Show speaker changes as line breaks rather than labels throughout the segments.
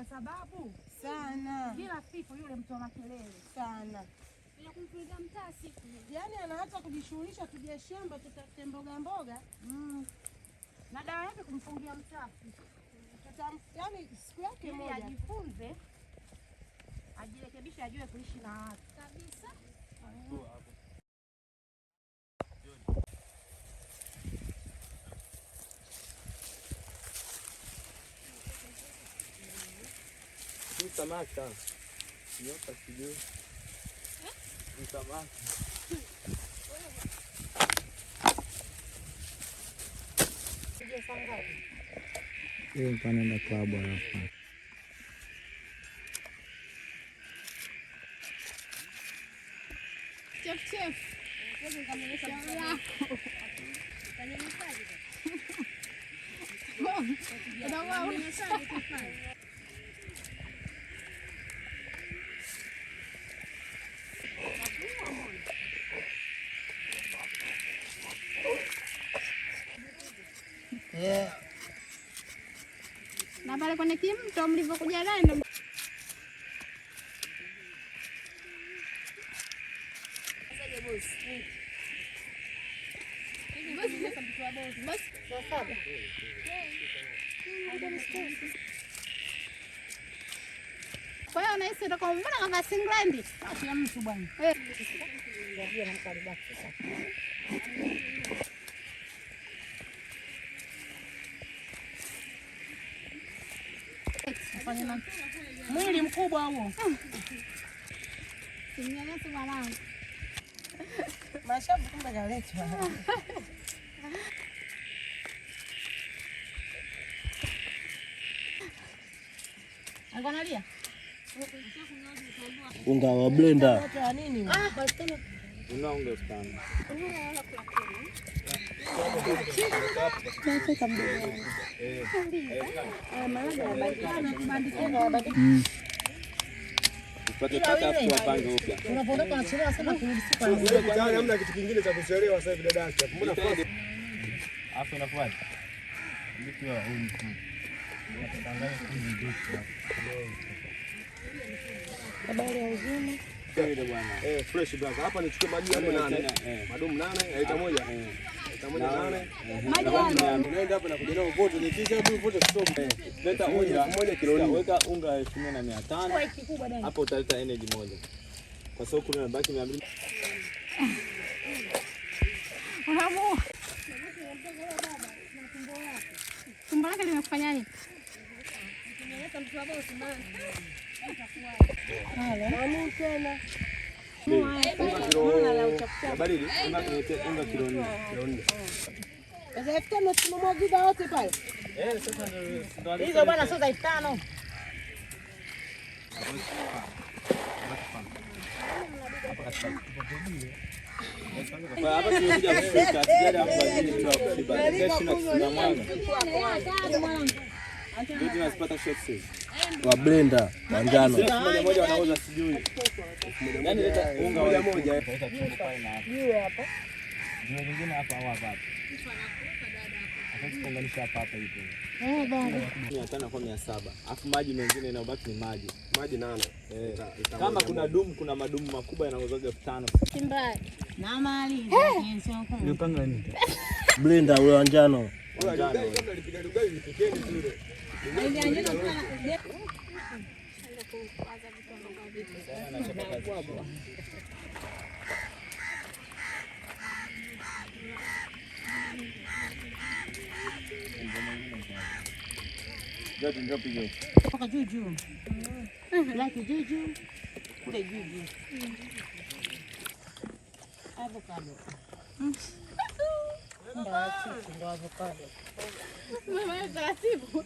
kwa sababu
sana
kila siku yule mtu wa makelele
sana.
Bila kumfungia mtaa siku.
Yaani anaacha kujishughulisha tuje shamba tutafute mboga mboga.
Na dawa yake kumfungia mtaa.
Yaani siku yake moja
ajifunze, ajirekebishe, ajue kuishi na watu. Kabisa.
Samaki. Nyoka sijui. Samaki. Panaenda klabu hapa.
Chef. Wewe kamilisha mchana wako. Kanimesaje? Ndio, unamesaje kufanya? Na pale kwenye kimto mlivyokuja naye ndo kwa hiyo unahisi utakuwa mbona kama Singlandi?
ya mtu bwana.
Ndio namkaribaki sasa.
Mwili mkubwa huo.
Simnyanyase mwanangu.
Mashabu kumbe kaletwa.
Anganalia.
Unga wa blender.
Nini?
Unga sana.
Unapoondoka unachelewa sana kurudi siku.
Hamna kitu kingine cha kuchelewa sasa hivi dada yake. Mbona fadi? Afu inafuata. Ndio huyu. Natangaza kundi ndio.
Habari ya uzima.
Ndio bwana. Fresh brother. Hapa nichukue maji hapo 8. Madumu 8, lita moja. Lita moja 8. Maji unaenda hapa na kujenga vote nikisha tu vote stop. Leta unga 1 kilo. Weka unga 1500. Hapo utaleta energy moja. Kwa sababu kuna baki 200.
Unamu. Tumbo lake limekufanya nini? Nimeleta mtu wa bosi bana.
Nani tena?
Baridi, unga kilo 4.
Sasa 5 tunamwagiza wote pale.
Sasa ndio
Hizo bwana sio za 5.
hapa tumekuja kufika tayari hapa kwa ajili ya kudibana. Kesho na mwanangu. Ndio tunapata shots wa blender wa njano. Moja wanauza sijui. Yaani leta unga moja leta chumvi pale na hapo.
Hiyo hapa.
Ndio nyingine hapa au hapa. Atakuunganisha hapa hivi.
Bwana.
500 kwa 700. Alafu maji mengine yanabaki ni maji. Maji 8.
Kama kuna dumu, kuna madumu makubwa yanauzwa 5000.
Kimbaya.
Na mali.
Nipanga nini? Blender ule wa njano.
Kabla lipiga ugali lipikeni zile.
Ndio pigo.
Paka juu. Laki juu. Kule juu. Avocado. Ndo avocado.
Mama taratibu.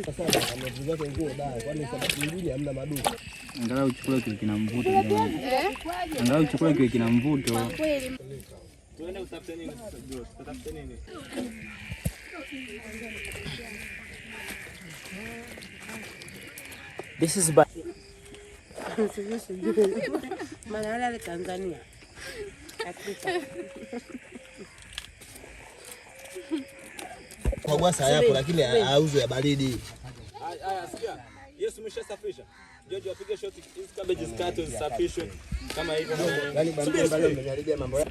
Sasa amevuza nguo dawa kwani sababu nyingine hamna maduka.
Angalau chakula kile kina mvuto jamani. Angalau chakula kile kina mvuto.
Kweli.
Tuende utafute nini bro? Tutafute nini?
This is
Malala Tanzania. Afrika.
Kwa gwasa yapo lakini auzo ya baridi.
Haya sikia.
Yes, umeshasafisha. Jojo apige shot hizi cabbage zikate zisafishwe kama hivyo.
Yaani bado umejaribia mambo yako.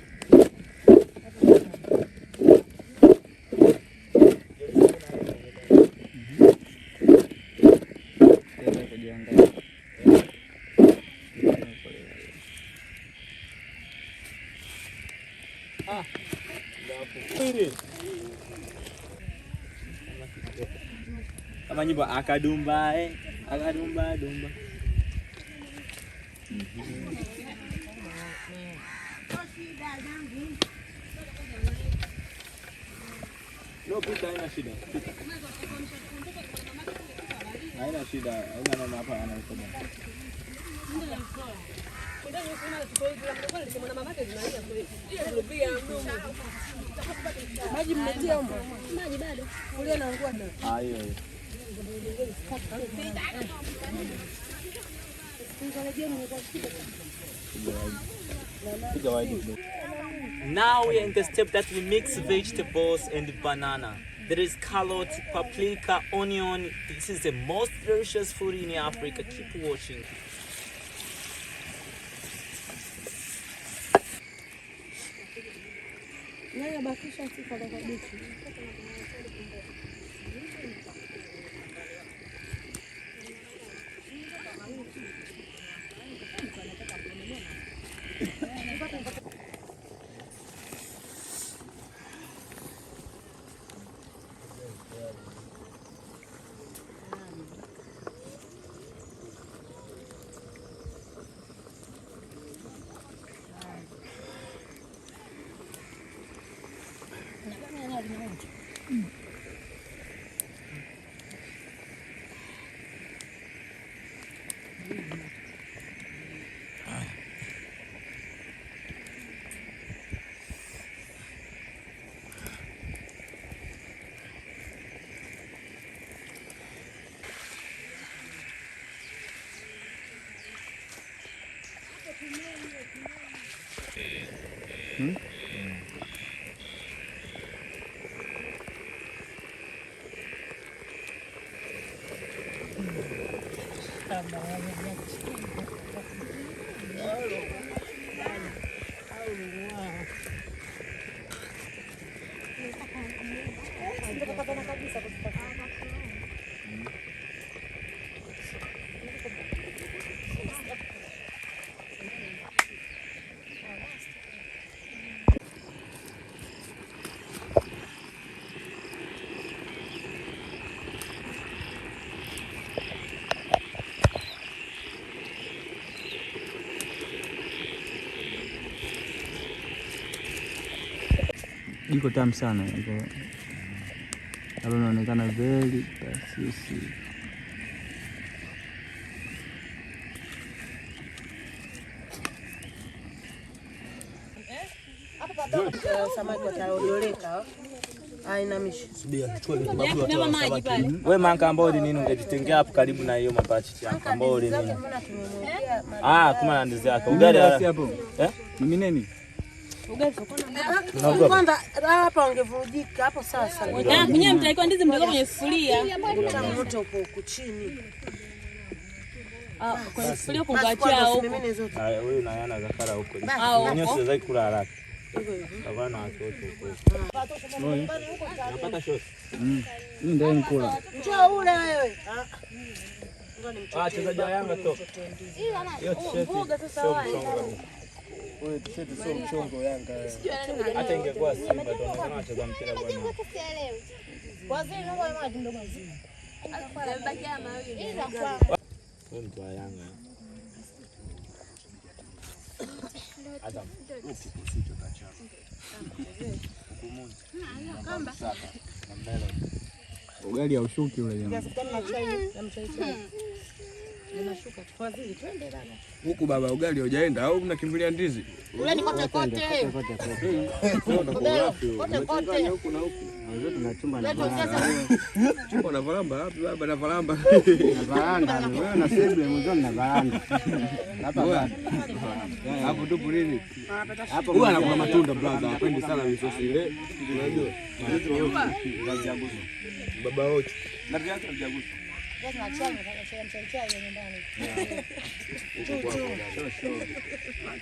Kama nyimbo akadumba akadumba dumba.
No, pita haina shida. Pita. Haina shida. Haina neno hapa anaikoda.
Maji mmetia huko. Maji bado. Kulia na ngua ndio.
Hiyo.
Now we are in the step that we mix vegetables and banana. There is carrot, paprika, onion. This is the most delicious food in Africa. Keep watching.
Naya bakisha sifa kwa kabichi.
Iko tamu sana. Hapo inaonekana very tasisi.
Samaki wataondoleka. Hainamishi.
Wewe mankamboli nini ungejitengea hapo karibu na hiyo mapachichi ya kamboli nini? Kuma na ndizi yako. Ugali
hapo. Mimi nini?
Ugali sokoni. Kwanza hapa ungevurujika hapo sasa.
Mwenyewe mtaikuwa ndizi mdogo kwenye sufuria.
Moto uko huko chini.
Kwenye sufuria kungaachia huko.
Wewe unayana zakara huko. Mwenyewe siwezi kula haraka. Bwana watoto huko. Napata shoti.
Mimi ndio nikula.
Njoo ule wewe.
Wachezaji wa Yanga toka. Hiyo t-shirt sio mchongo.
Wewe t-shirt sio mchongo Yanga.
Hata ingekuwa Simba tunaona wacheza mpira bwana.
Wazee ndio wa ndio mzee.
Bakia mawili.
Wewe mtu wa Yanga. Adam. Usicho kachana. Kamba.
Ugali haushuki ule jamaa.
Huku baba ugali hujaenda au mnakimbilia ndizi?
Ule ni kote kote. Kote kote.
Huku na huku. Wewe tunachumba na varanda. Chumba na varanda wapi baba na varanda?
Na varanda. Wewe na sebule mzoni na varanda. Hapa
hapo tu purini. Hapo huwa anakula matunda brother, hapendi sana misosi ile. Unajua? Baba wote. Na viatu vijagusa.
Lazima chai mchai nyumbani.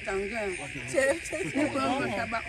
Tangia. Niko kwa sababu